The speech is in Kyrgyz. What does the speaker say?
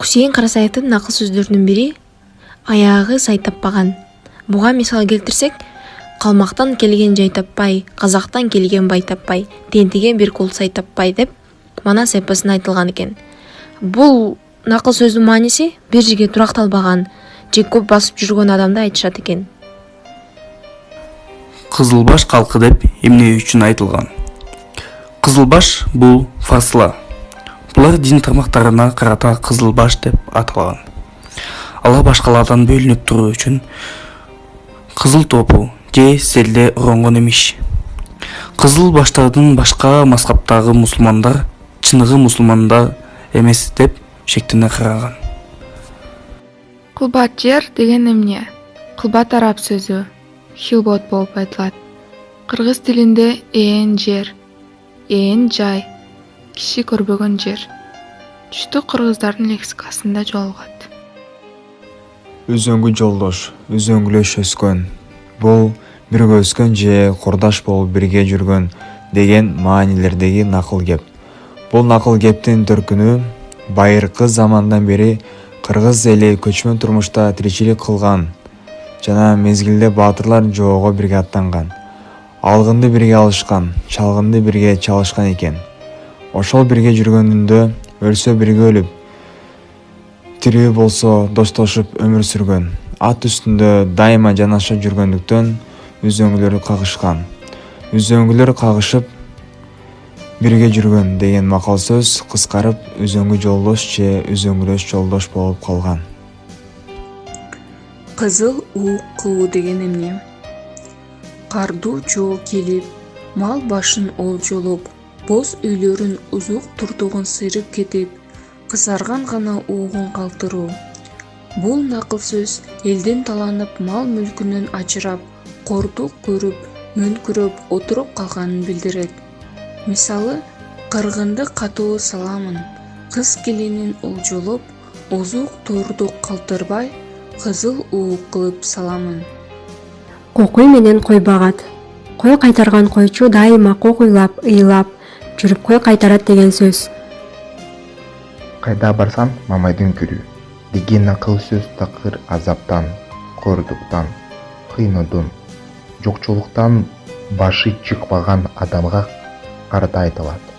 Хусейин Карасаевдин накыл сөздөрүнүн бири аягы сай таппаган. Буга мисал келтирсек, калмактан келген жай таппай, казактан келген бай таппай, тентиген бир кул сай таппай деп Манас эпосунда айтылган экен. Бул накыл сөздүн мааниси бир жерге туракталбаган же көп басып жүргөн адамды айтышат экен. Кызылбаш калкы деп эмне үчүн айтылган? Кызылбаш бул фарсла. Булар дин тармактарына карата кызылбаш деп аталган. Алар башкалардан бөлүнүп туруу үчүн кызыл топу же селде оронгон эмиш. Кызыл баштардын башка мазхабтагы мусулмандар чыныгы мусулмандар эмес деп шектене караган. Кылбат жер деген эмне? Кылбат араб сөзү, хилбот болуп айтылат. Кыргыз тилинде жер, жай, киши көрбөгөн жер. Түштүк кыргыздардын лексикасында жолугат. Үзөңгү жолдош, үзөңгүлөш өскөн. Бул бирге өскөн же курдаш болуп бирге жүргөн деген маанилердеги накыл кеп. Бул накыл кептин төркүнү байыркы замандан бери кыргыз эли көчмөн турмушта тиричилик кылган жана мезгилде баатырлар жоого бирге аттанган. Алгынды бирге алышкан, чалгынды бирге чалышкан экен. Ошол бирге жүргөндө өлсө бирге өлүп, тирүү болсо достошуп өмүр сүргөн. Ат үстүндө дайыма жанаша жүргөндүктөн үзөңгүлөрү кагышкан. Үзөңгүлөр кагышып бирге жүргөн деген макал сөз кыскарып үзөңгү жолдош же үзөңгүлөш жолдош болуп калган. Кызыл уук кылуу деген эмне? Кардуу жоо келип, мал башын олжолоп, боз үйлөрүн узук турдугун сыйрып кетип, кысарган гана уугун калтыруу. Бул накыл сөз элден таланып мал мүлкүнөн ажырап, кордук көрүп, мөңкүрөп отуруп калганын билдирет. Мисалы, кыргынды катуу саламын, кыз келинин олжолоп, узук турдук калтырбай, кызыл уук кылып саламын. Кокуй менен кой багат. Кой кайтарган койчу дайыма кокуйлап, ыйлап жүрүп кой кайтарат деген сөз. Кайда барсам мамайдын күрү деген накыл сөз такыр азаптан, кордуктан, кыйноодон, жокчулуктан башы чыкпаган адамга карата айтылат.